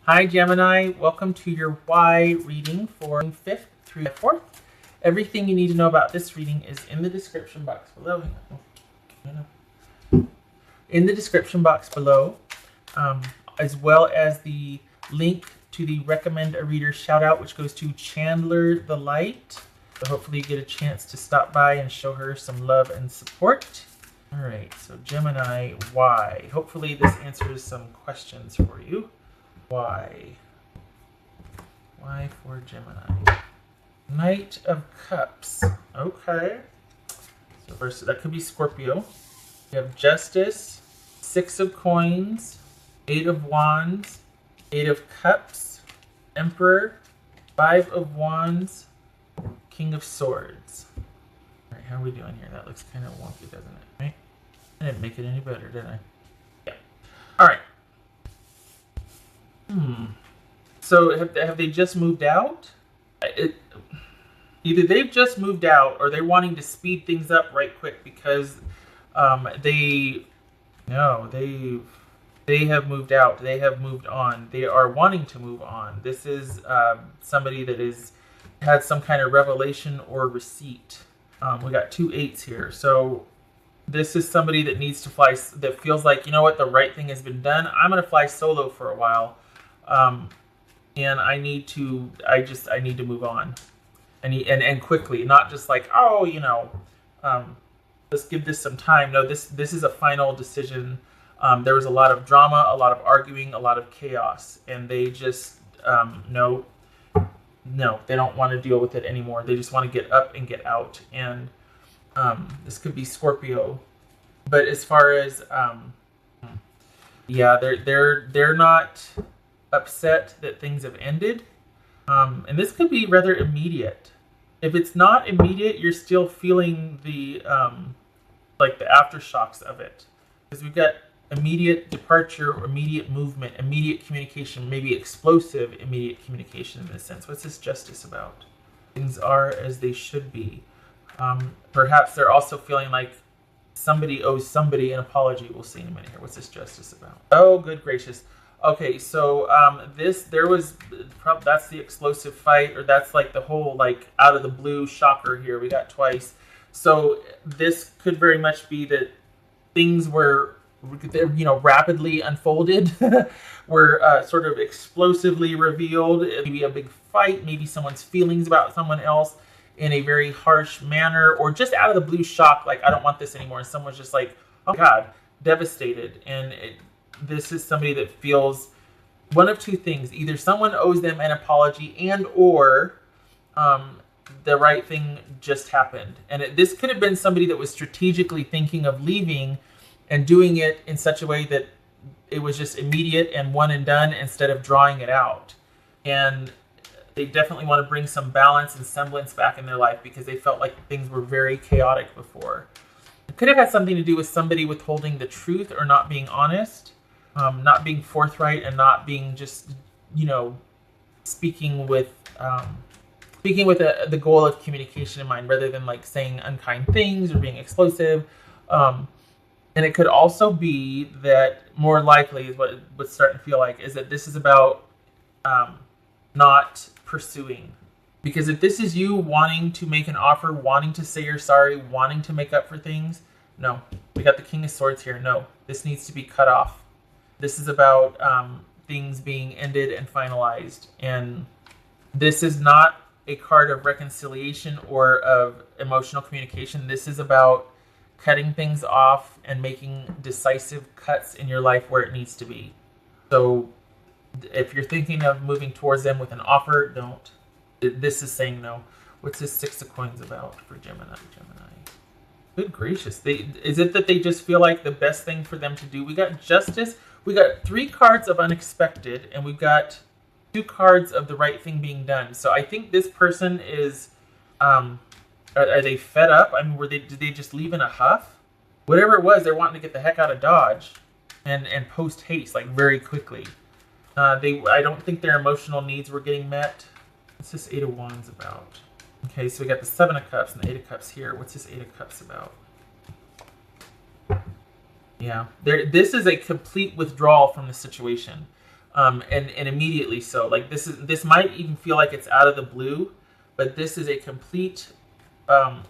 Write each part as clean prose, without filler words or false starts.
Hi Gemini, welcome to your Y reading for 5th through 4th. Everything you need to know about this reading is in the description box below. In the description box below, as well as the link to the Recommend a Reader shout out, which goes to Chandler the Light. So hopefully you get a chance to stop by and show her some love and support. All right, so Gemini, Y. Hopefully this answers some questions for you. Y for Gemini. Knight of Cups. Okay. So first, that could be Scorpio. You have Justice, 6 of Coins, 8 of Wands, 8 of Cups, Emperor, 5 of Wands, King of Swords. All right, how are we doing here? That looks kind of wonky, doesn't it? Right? I didn't make it any better, did I? Yeah. All right. So have they just moved out? Either they've just moved out or they're wanting to speed things up right quick because they have moved out. They have moved on. They are wanting to move on. This is somebody that had some kind of revelation or receipt. We got 2 8s here. So this is somebody that needs to fly, that feels like, you know what, the right thing has been done. I'm going to fly solo for a while. And I need to move on, and quickly, not just like, oh, let's give this some time. No, this is a final decision. There was a lot of drama, a lot of arguing, a lot of chaos, and they just no, they don't want to deal with it anymore. They just want to get up and get out. And this could be Scorpio, but as far as yeah, they're not upset that things have ended, and this could be rather immediate. If it's not immediate, you're still feeling the like the aftershocks of it, because we've got immediate departure or immediate movement, immediate communication, maybe explosive immediate communication in this sense. What's this Justice about? Things are as they should be. Perhaps they're also feeling like somebody owes somebody an apology. We'll see in a minute here. What's this Justice about? Oh, good gracious. Okay, so that's the explosive fight, or that's like the whole like out of the blue shocker here. We got twice. So this could very much be that things were, rapidly unfolded, were sort of explosively revealed. Maybe a big fight, maybe someone's feelings about someone else in a very harsh manner, or just out of the blue shock, like, I don't want this anymore. And someone's just like, oh God, devastated. And this is somebody that feels one of two things. Either someone owes them an apology, and or the right thing just happened. And this could have been somebody that was strategically thinking of leaving and doing it in such a way that it was just immediate and one and done, instead of drawing it out. And they definitely want to bring some balance and semblance back in their life, because they felt like things were very chaotic before. It could have had something to do with somebody withholding the truth or not being honest. Not being forthright, and not being just, speaking with the goal of communication in mind, rather than like saying unkind things or being explosive. And it could also be that, more likely, is what it would start to feel like, is that this is about not pursuing. Because if this is you wanting to make an offer, wanting to say you're sorry, wanting to make up for things, no. We got the King of Swords here. No, this needs to be cut off. This is about things being ended and finalized. And this is not a card of reconciliation or of emotional communication. This is about cutting things off and making decisive cuts in your life where it needs to be. So if you're thinking of moving towards them with an offer, don't. This is saying no. What's this 6 of Coins about for Gemini? Good gracious. Is it that they just feel like the best thing for them to do? We got Justice. We got 3 cards of unexpected, and we've got 2 cards of the right thing being done. So I think this person is, are they fed up? I mean, did they just leave in a huff? Whatever it was, they're wanting to get the heck out of Dodge, and post haste, like very quickly. I don't think their emotional needs were getting met. What's this 8 of Wands about? Okay, so we got the 7 of Cups and the 8 of Cups here. What's this 8 of Cups about? Yeah, this is a complete withdrawal from the situation. and immediately so. Like this might even feel like it's out of the blue, but this is a complete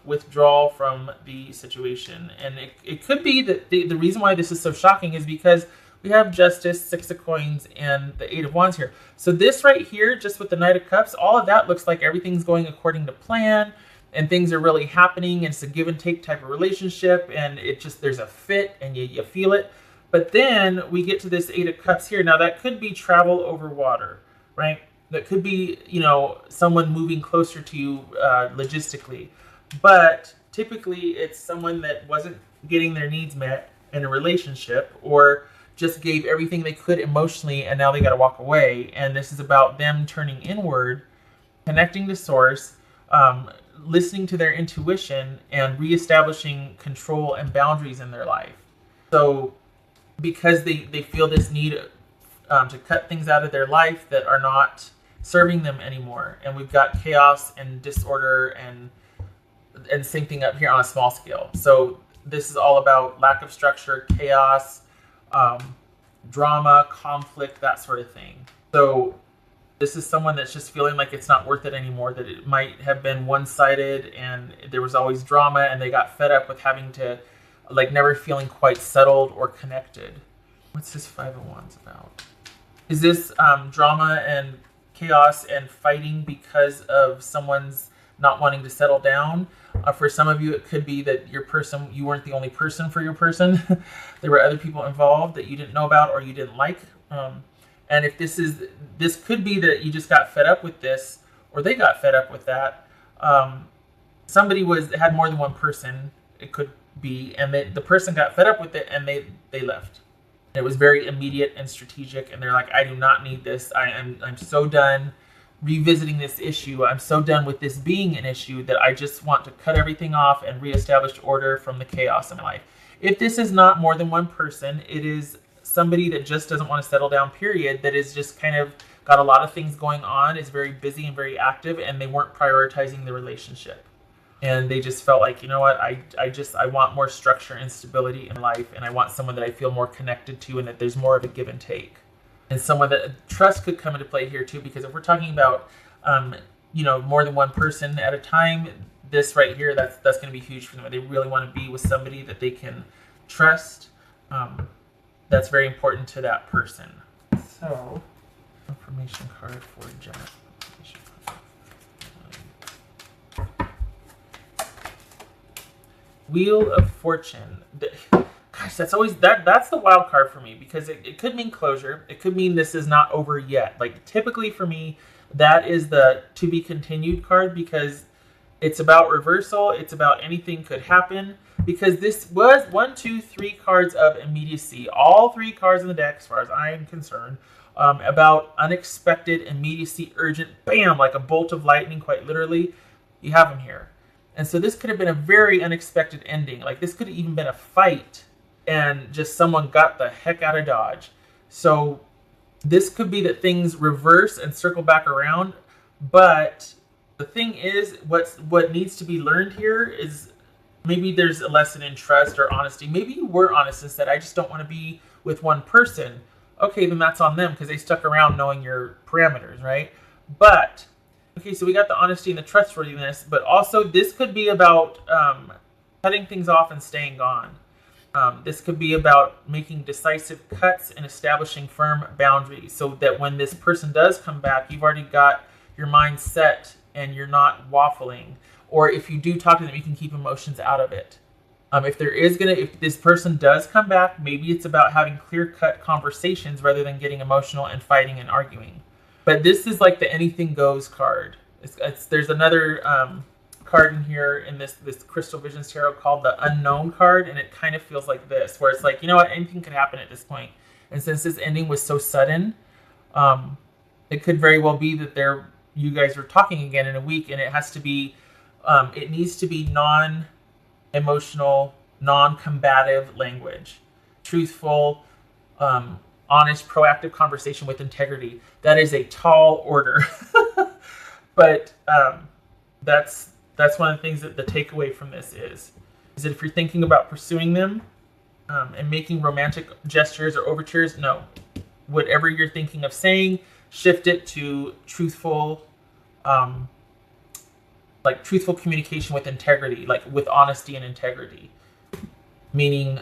withdrawal from the situation. And it could be that the reason why this is so shocking is because we have Justice, Six of Coins, and the Eight of Wands here. So this right here, just with the Knight of Cups, all of that looks like everything's going according to plan, and things are really happening, and it's a give and take type of relationship, and it just, there's a fit, and you feel it. But then we get to this Eight of Cups here. Now that could be travel over water, right? That could be, you know, someone moving closer to you logistically. But typically it's someone that wasn't getting their needs met in a relationship, or just gave everything they could emotionally, and now they got to walk away. And this is about them turning inward, connecting to source, listening to their intuition, and reestablishing control and boundaries in their life. So because they feel this need to cut things out of their life that are not serving them anymore. And we've got chaos and disorder and same thing up here on a small scale. So this is all about lack of structure, chaos, drama, conflict, that sort of thing. So this is someone that's just feeling like it's not worth it anymore, that it might have been one-sided and there was always drama, and they got fed up with having to, like, never feeling quite settled or connected. What's this Five of Wands about? Is this drama and chaos and fighting because of someone's not wanting to settle down? For some of you, it could be that your person, you weren't the only person for your person. There were other people involved that you didn't know about or you didn't like. And if this could be that you just got fed up with this, or they got fed up with that. Somebody had more than one person, it could be, and the person got fed up with it, and they left. It was very immediate and strategic, and they're like, I do not need this. I'm so done revisiting this issue. I'm so done with this being an issue that I just want to cut everything off and reestablish order from the chaos in my life. If this is not more than one person, it is somebody that just doesn't want to settle down, period, that is just kind of got a lot of things going on, is very busy and very active, and they weren't prioritizing the relationship. And they just felt like, you know what, I want more structure and stability in life, and I want someone that I feel more connected to, and that there's more of a give and take. And someone that trust could come into play here too, because if we're talking about, more than one person at a time, this right here, that's going to be huge for them. They really want to be with somebody that they can trust. That's very important to that person. So, information card for Jack. Wheel of Fortune. Gosh, that's always that's the wild card for me, because it could mean closure. It could mean this is not over yet. Like, typically for me, that is the to be continued card, because it's about reversal. It's about anything could happen, because this was 1, 2, 3 cards of immediacy. All 3 cards in the deck, as far as I am concerned, about unexpected immediacy, urgent, bam, like a bolt of lightning, quite literally. You have them here. And so this could have been a very unexpected ending. Like, this could have even been a fight, and just someone got the heck out of Dodge. So this could be that things reverse and circle back around. But the thing is, what needs to be learned here is maybe there's a lesson in trust or honesty. Maybe you were honest and said, I just don't want to be with one person. Okay, then that's on them, because they stuck around knowing your parameters, right? But, okay, so we got the honesty and the trustworthiness, but also this could be about cutting things off and staying gone. This could be about making decisive cuts and establishing firm boundaries, so that when this person does come back, you've already got your mind set and you're not waffling. Or if you do talk to them, you can keep emotions out of it. If this person does come back, maybe it's about having clear-cut conversations rather than getting emotional and fighting and arguing. But this is like the anything goes card. There's another card in here in this Crystal Visions Tarot called the Unknown card, and it kind of feels like this, where it's like, you know what, anything could happen at this point. And since this ending was so sudden, it could very well be that you guys are talking again in a week, and it has to be, it needs to be non-emotional, non-combative language, truthful, honest, proactive conversation with integrity. That is a tall order. But that's one of the things that the takeaway from this is that if you're thinking about pursuing them and making romantic gestures or overtures, no. whatever you're thinking of saying, shift it to truthful, like truthful communication with integrity, like with honesty and integrity. Meaning,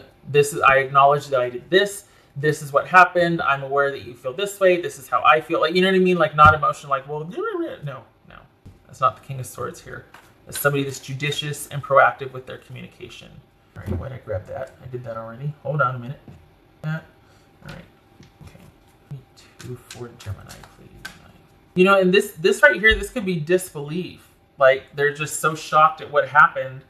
I acknowledge that I did this. This is what happened. I'm aware that you feel this way. This is how I feel. Like, you know what I mean? Like, not emotional, like, well, no. That's not the King of Swords here. That's somebody that's judicious and proactive with their communication. All right, why did I grab that? I did that already. Hold on a minute. That. All right. Okay. Me too for Gemini, please. You know, and this right here, this could be disbelief. Like, they're just so shocked at what happened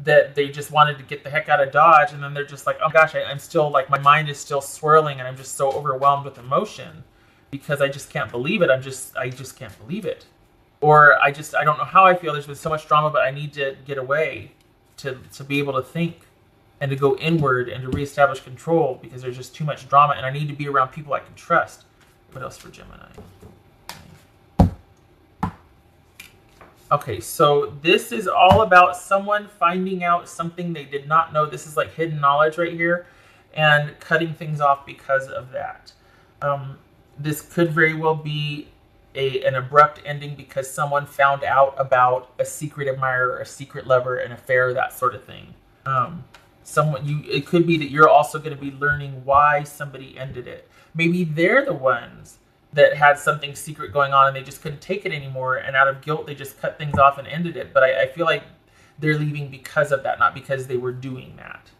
that they just wanted to get the heck out of Dodge, and then they're just like, oh gosh, I'm still, like, my mind is still swirling, and I'm just so overwhelmed with emotion because I just can't believe it. I just can't believe it. Or I don't know how I feel. There's been so much drama, but I need to get away to be able to think and to go inward and to reestablish control because there's just too much drama, and I need to be around people I can trust. What else for Gemini? Okay, so this is all about someone finding out something they did not know. This is like hidden knowledge right here, and cutting things off because of that. This could very well be an abrupt ending because someone found out about a secret admirer, a secret lover, an affair, that sort of thing. It could be that you're also going to be learning why somebody ended it. Maybe they're the ones that had something secret going on and they just couldn't take it anymore, and out of guilt they just cut things off and ended it. But I feel like they're leaving because of that, not because they were doing that.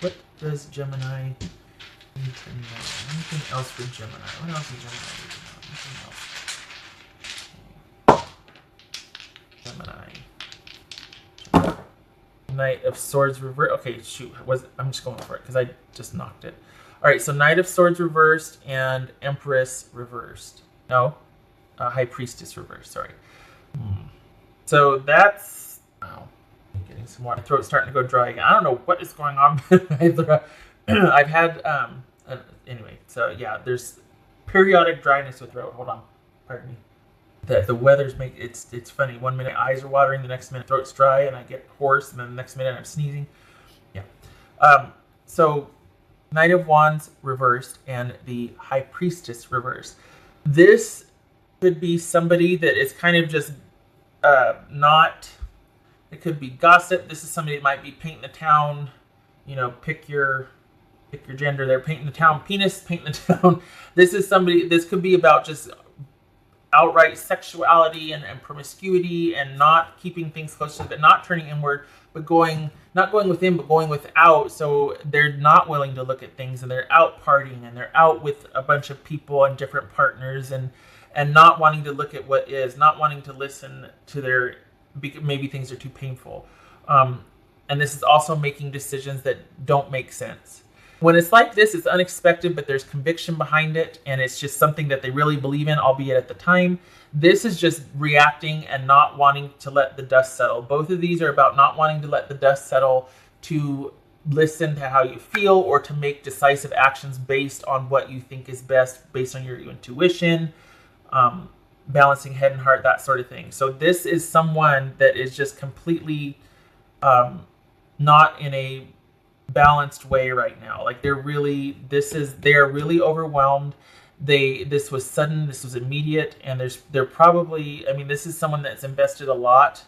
What does Gemini need to know? Anything else for Gemini? What else is Gemini need to know? Gemini. Knight of Swords reversed. Okay, shoot. I'm just going for it because I just knocked it. All right, so Knight of Swords reversed and Empress reversed. No, High Priestess reversed, sorry. So that's... Wow, I'm getting some more. My throat's starting to go dry again. I don't know what is going on. I've had... anyway, so yeah, there's periodic dryness with throat. Hold on, pardon me. The weather's it's funny. 1 minute eyes are watering, the next minute throat's dry and I get hoarse, and then the next minute I'm sneezing. Yeah. So Knight of Wands reversed and the High Priestess reversed. This could be somebody that is kind of just not... It could be gossip. This is somebody that might be painting the town. You know, pick your gender there. Painting the town. Penis, painting the town. This is somebody... This could be about just outright sexuality and promiscuity and not keeping things close to it, not turning inward, but not going within, but going without. So they're not willing to look at things, and they're out partying, and they're out with a bunch of people and different partners, and not wanting to look at what is, not wanting to listen to maybe things are too painful. And this is also making decisions that don't make sense. When it's like this, it's unexpected, but there's conviction behind it, and it's just something that they really believe in, albeit at the time. This is just reacting and not wanting to let the dust settle. Both of these are about not wanting to let the dust settle, to listen to how you feel, or to make decisive actions based on what you think is best, based on your intuition, balancing head and heart, that sort of thing. So this is someone that is just completely not in a balanced way right now. Like they are really overwhelmed. This was sudden, this was immediate, and they're probably, I mean, this is someone that's invested a lot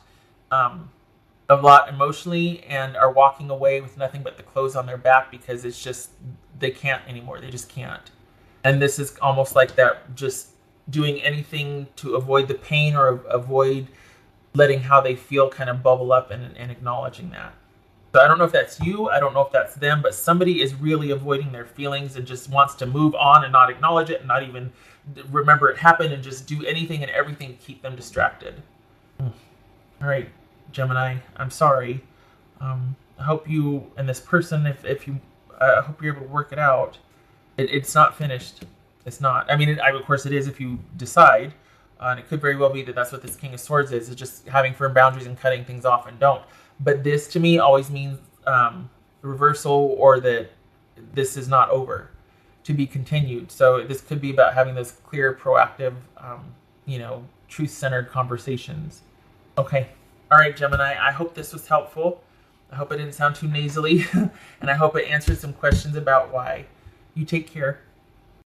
emotionally, and are walking away with nothing but the clothes on their back because it's just, they can't anymore. They just can't. And this is almost like that, just doing anything to avoid the pain or avoid letting how they feel kind of bubble up, and acknowledging that. So I don't know if that's you, I don't know if that's them, but somebody is really avoiding their feelings and just wants to move on and not acknowledge it and not even remember it happened, and just do anything and everything to keep them distracted. All right, Gemini, I'm sorry. I hope you and this person, I hope you're able to work it out. It's not finished. It's not. I mean, of course it is if you decide. And it could very well be that that's what this King of Swords is. It's just having firm boundaries and cutting things off and don't. But this, to me, always means reversal, or that this is not over, to be continued. So this could be about having those clear, proactive, truth-centered conversations. Okay. All right, Gemini. I hope this was helpful. I hope it didn't sound too nasally. And I hope it answered some questions about why You take care.